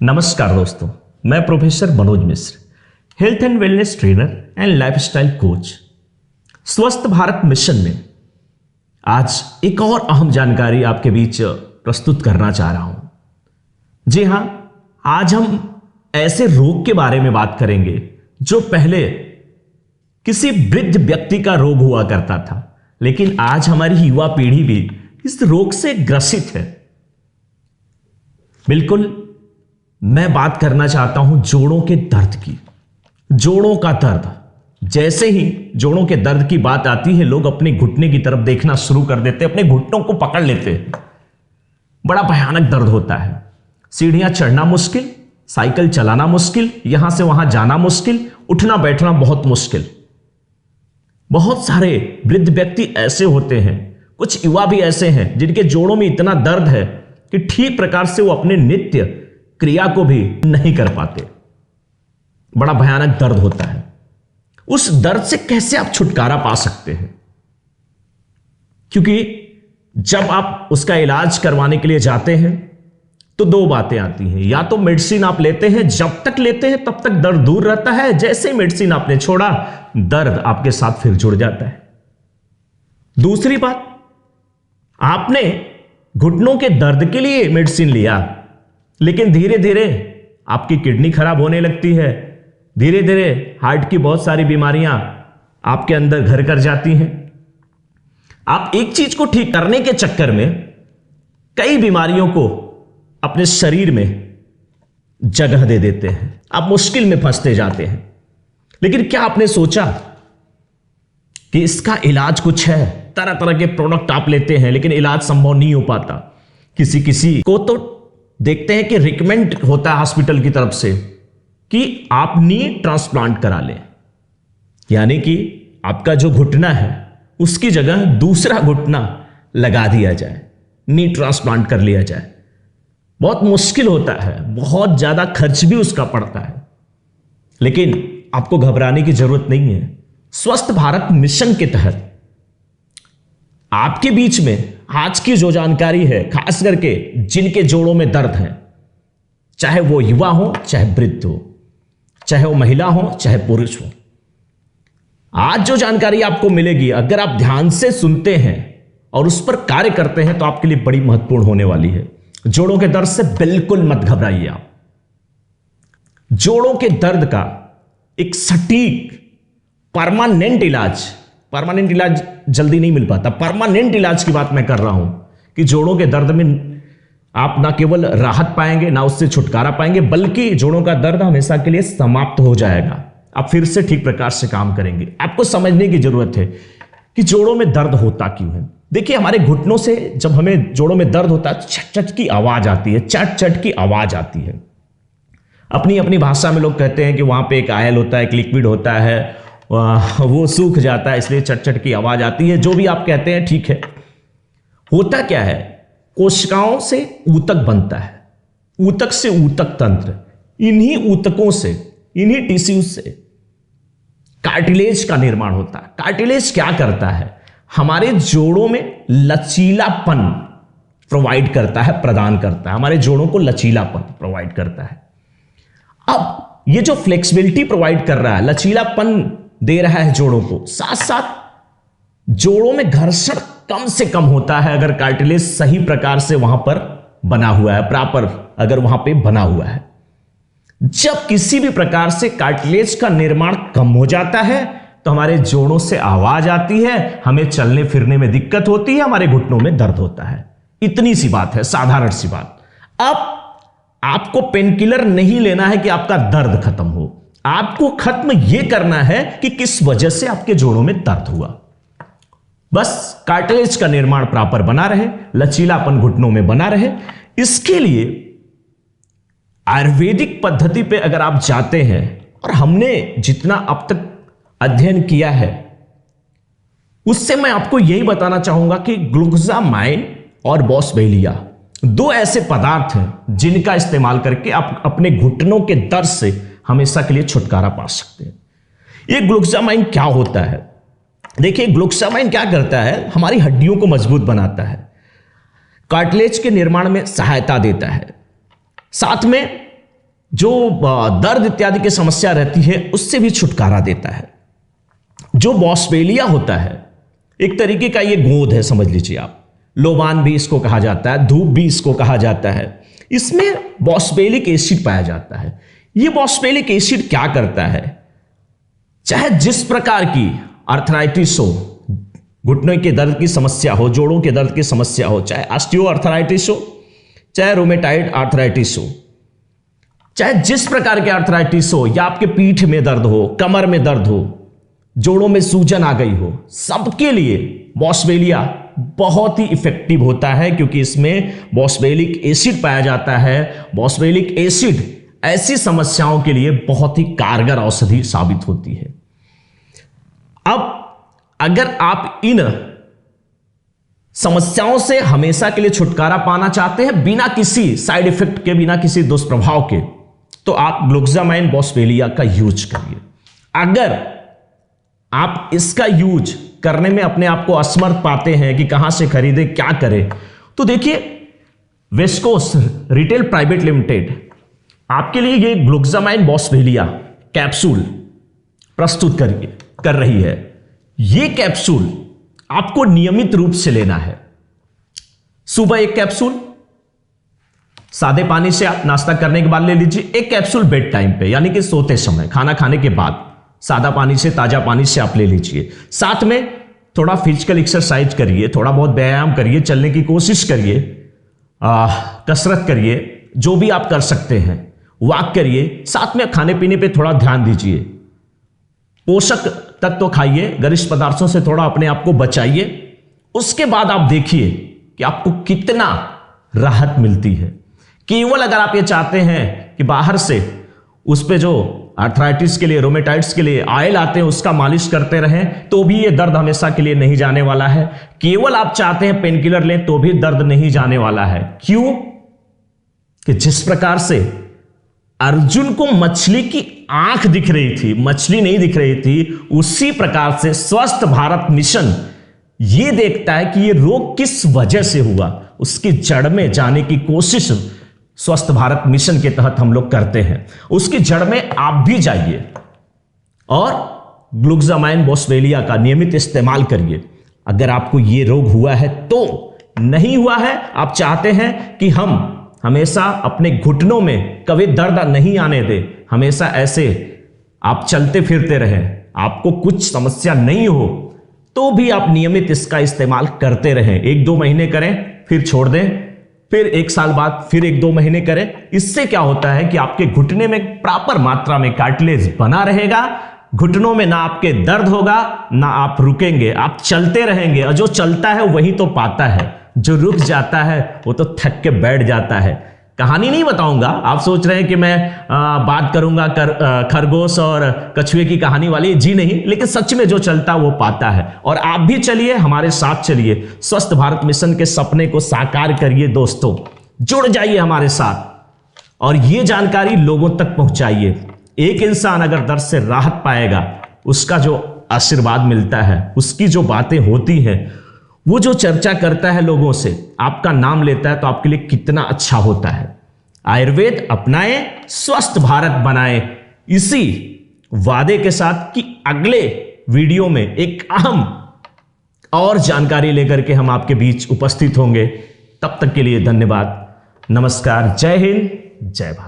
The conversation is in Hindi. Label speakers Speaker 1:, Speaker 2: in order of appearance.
Speaker 1: नमस्कार दोस्तों, मैं professor Manoj Mishra, health and wellness trainer and lifestyle coach. स्वस्थ भारत मिशन में आज एक और अहम जानकारी आपके बीच प्रस्तुत करना चाह रहा हूं। जी हां, आज हम ऐसे रोग के बारे में बात करेंगे जो पहले किसी वृद्ध व्यक्ति का रोग हुआ करता था, लेकिन आज हमारी युवा पीढ़ी भी इस रोग से ग्रसित है। बिल्कुल, मैं बात करना चाहता हूं जोड़ों के दर्द की। जोड़ों का दर्द, जैसे ही जोड़ों के दर्द की बात आती है, लोग अपने घुटने की तरफ देखना शुरू कर देते हैं, अपने घुटनों को पकड़ लेते हैं। बड़ा भयानक दर्द होता है। सीढ़ियां चढ़ना मुश्किल, साइकिल चलाना मुश्किल, यहां से वहां जाना मुश्किल, उठना बैठना बहुत मुश्किल। बहुत सारे वृद्ध व्यक्ति ऐसे होते हैं, कुछ युवा भी ऐसे हैं जिनके जोड़ों में इतना दर्द है कि ठीक प्रकार से वो अपने नित्य क्रिया को भी नहीं कर पाते। बड़ा भयानक दर्द होता है। उस दर्द से कैसे आप छुटकारा पा सकते हैं? क्योंकि जब आप उसका इलाज करवाने के लिए जाते हैं तो दो बातें आती हैं। या तो मेडिसिन आप लेते हैं, जब तक लेते हैं तब तक दर्द दूर रहता है, जैसे मेडिसिन आपने छोड़ा दर्द आपके साथ फिर जुड़ जाता है। दूसरी बात, आपने घुटनों के दर्द के लिए मेडिसिन लिया, लेकिन धीरे धीरे आपकी किडनी खराब होने लगती है, धीरे धीरे हार्ट की बहुत सारी बीमारियां आपके अंदर घर कर जाती हैं। आप एक चीज को ठीक करने के चक्कर में कई बीमारियों को अपने शरीर में जगह दे देते हैं, आप मुश्किल में फंसते जाते हैं। लेकिन क्या आपने सोचा कि इसका इलाज कुछ है? तरह तरह के प्रोडक्ट आप लेते हैं, लेकिन इलाज संभव नहीं हो पाता। किसी को तो देखते हैं कि रिकमेंड होता है हॉस्पिटल की तरफ से कि आप नी ट्रांसप्लांट करा लें, यानी कि आपका जो घुटना है उसकी जगह दूसरा घुटना लगा दिया जाए, नी ट्रांसप्लांट कर लिया जाए। बहुत मुश्किल होता है, बहुत ज्यादा खर्च भी उसका पड़ता है, लेकिन आपको घबराने की जरूरत नहीं है। स्वस्थ भारत मिशन के तहत आपके बीच में आज की जो जानकारी है, खास करके जिनके जोड़ों में दर्द है, चाहे वो युवा हो चाहे वृद्ध हो, चाहे वो महिला हो चाहे पुरुष हो, आज जो जानकारी आपको मिलेगी, अगर आप ध्यान से सुनते हैं और उस पर कार्य करते हैं तो आपके लिए बड़ी महत्वपूर्ण होने वाली है। जोड़ों के दर्द से बिल्कुल मत घबराइए आप। जोड़ों के दर्द का एक सटीक परमानेंट इलाज जल्दी नहीं मिल पाता। परमानेंट इलाज की बात मैं कर रहा हूं कि जोड़ों के दर्द में आप ना केवल राहत पाएंगे, ना उससे छुटकारा पाएंगे, बल्कि जोड़ों का दर्द हमेशा के लिए समाप्त हो जाएगा। आप फिर से ठीक प्रकार से काम करेंगे। आपको समझने की जरूरत है कि जोड़ों में दर्द होता क्यों है। देखिए, हमारे घुटनों से जब हमें जोड़ों में दर्द होता है, चट चट की आवाज आती है, चट चट की आवाज आती है। अपनी अपनी भाषा में लोग कहते हैं कि वहां पे एक आयल होता है, एक लिक्विड होता है, वो सूख जाता है, इसलिए चट चट की आवाज आती है। जो भी आप कहते हैं ठीक है। होता क्या है, कोशिकाओं से ऊतक बनता है, ऊतक से ऊतक तंत्र, इन्हीं ऊतकों से, इन्हीं टिश्यूज से कार्टिलेज का निर्माण होता है। कार्टिलेज क्या करता है? हमारे जोड़ों में लचीलापन प्रोवाइड करता है, प्रदान करता है, हमारे जोड़ों को लचीलापन प्रोवाइड करता है। अब ये जो फ्लेक्सिबिलिटी प्रोवाइड कर रहा है, लचीलापन दे रहा है जोड़ों को, साथ साथ जोड़ों में घर्षण कम से कम होता है अगर कार्टिलेज सही प्रकार से वहां पर बना हुआ है, प्रॉपर अगर वहां पे बना हुआ है। जब किसी भी प्रकार से कार्टिलेज का निर्माण कम हो जाता है तो हमारे जोड़ों से आवाज आती है, हमें चलने फिरने में दिक्कत होती है, हमारे घुटनों में दर्द होता है। इतनी सी बात है, साधारण सी बात। अब आपको पेनकिलर नहीं लेना है कि आपका दर्द खत्म हो, आपको खत्म यह करना है कि किस वजह से आपके जोड़ों में दर्द हुआ। बस कार्टिलेज का निर्माण प्रॉपर बना रहे, लचीलापन घुटनों में बना रहे। इसके लिए आयुर्वेदिक पद्धति पे अगर आप जाते हैं, और हमने जितना अब तक अध्ययन किया है उससे मैं आपको यही बताना चाहूंगा कि ग्लूकोजामाइन और बॉसबेलिया दो ऐसे पदार्थ हैं जिनका इस्तेमाल करके आप अपने घुटनों के दर्द से हमेशा के लिए छुटकारा पा सकते हैं। ये ग्लूकोजामाइन क्या होता है? देखिए, ग्लूकोजामाइन क्या करता है, हमारी हड्डियों को मजबूत बनाता है, कार्टिलेज के निर्माण में सहायता देता है, साथ में जो दर्द इत्यादि की समस्या रहती है उससे भी छुटकारा देता है। जो बॉसबेलिया होता है एक तरीके का ये गोंद है, समझ लीजिए आप। लोबान भी इसको कहा जाता है, धूप भी इसको कहा जाता है। इसमें बॉसबेलिक एसिड पाया जाता है। ये बॉसबेलिक एसिड क्या करता है, चाहे जिस प्रकार की आर्थराइटिस हो, घुटनों के दर्द की समस्या हो, जोड़ों के दर्द की समस्या हो, चाहे ऑस्टियो आर्थराइटिस हो, चाहे रोमेटाइड आर्थराइटिस हो, चाहे जिस प्रकार के आर्थराइटिस हो, या आपके पीठ में दर्द हो, कमर में दर्द हो, जोड़ों में सूजन आ गई हो, सबके लिए बॉसबेलिया बहुत ही इफेक्टिव होता है, क्योंकि इसमें बॉसबेलिक एसिड पाया जाता है। बॉसबेलिक एसिड ऐसी समस्याओं के लिए बहुत ही कारगर औषधि साबित होती है। अब अगर आप इन समस्याओं से हमेशा के लिए छुटकारा पाना चाहते हैं बिना किसी साइड इफेक्ट के, बिना किसी दुष्प्रभाव के, तो आप ग्लुकोजामाइन बॉसबेलिया का यूज करिए। अगर आप इसका यूज करने में अपने आप को असमर्थ पाते हैं कि कहां से खरीदे, क्या करें, तो देखिए वेस्कोस रिटेल प्राइवेट लिमिटेड आपके लिए ये ग्लुकोजामाइन बॉसबेलिया कैप्सूल प्रस्तुत कर रही है। ये कैप्सूल आपको नियमित रूप से लेना है। सुबह एक कैप्सूल सादे पानी से आप नाश्ता करने के बाद ले लीजिए। एक कैप्सूल बेड टाइम पे, यानी कि सोते समय, खाना खाने के बाद सादा पानी से, ताजा पानी से आप ले लीजिए। साथ में थोड़ा फिजिकल एक्सरसाइज करिए, थोड़ा बहुत व्यायाम करिए, चलने की कोशिश करिए, कसरत करिए, जो भी आप कर सकते हैं, वॉक करिए। साथ में खाने पीने पे थोड़ा ध्यान दीजिए, पोषक तत्व खाइए, गरिष्ठ पदार्थों से थोड़ा अपने आप को बचाइए। उसके बाद आप देखिए कि आपको कितना राहत मिलती है। केवल अगर आप ये चाहते हैं कि बाहर से उस पे जो आर्थराइटिस के लिए, रोमेटाइड्स के लिए ऑयल आते हैं उसका मालिश करते रहें, तो भी ये दर्द हमेशा के लिए नहीं जाने वाला है। केवल आप चाहते हैं पेन किलर लें, तो भी दर्द नहीं जाने वाला है। क्यों? कि जिस प्रकार से अर्जुन को मछली की आंख दिख रही थी, मछली नहीं दिख रही थी, उसी प्रकार से स्वस्थ भारत मिशन ये देखता है कि ये रोग किस वजह से हुआ, उसकी जड़ में जाने की कोशिश स्वस्थ भारत मिशन के तहत हम लोग करते हैं। उसकी जड़ में आप भी जाइए और ग्लुकोजामाइन बॉसबेलिया का नियमित इस्तेमाल करिए। अगर आपको ये रोग हुआ है तो नहीं हुआ है, आप चाहते हैं कि हम हमेशा अपने घुटनों में कभी दर्द नहीं आने दें, हमेशा ऐसे आप चलते फिरते रहें, आपको कुछ समस्या नहीं हो, तो भी आप नियमित इसका इस्तेमाल करते रहें। 1-2 महीने करें, फिर छोड़ दें, फिर 1 साल बाद फिर 1-2 महीने करें। इससे क्या होता है कि आपके घुटने में प्रॉपर मात्रा में कार्टिलेज बना रहेगा, घुटनों में ना आपके दर्द होगा, ना आप रुकेंगे, आप चलते रहेंगे। और जो चलता है वही तो पाता है, जो रुक जाता है वो तो थक के बैठ जाता है। कहानी नहीं बताऊंगा, आप सोच रहे हैं कि मैं बात करूंगा खरगोश और कछुए की कहानी वाली, जी नहीं, लेकिन सच में जो चलता वो पाता है। और आप भी चलिए, हमारे साथ चलिए, स्वस्थ भारत मिशन के सपने को साकार करिए। दोस्तों जुड़ जाइए हमारे साथ और ये जानकारी लोगों तक पहुंचाइए। एक इंसान अगर दर्द से राहत पाएगा, उसका जो आशीर्वाद मिलता है, उसकी जो बातें होती हैं, वो जो चर्चा करता है लोगों से, आपका नाम लेता है, तो आपके लिए कितना अच्छा होता है। आयुर्वेद अपनाएं, स्वस्थ भारत बनाएं, इसी वादे के साथ कि अगले वीडियो में एक अहम और जानकारी लेकर के हम आपके बीच उपस्थित होंगे। तब तक के लिए धन्यवाद, नमस्कार, जय हिंद, जय भारत।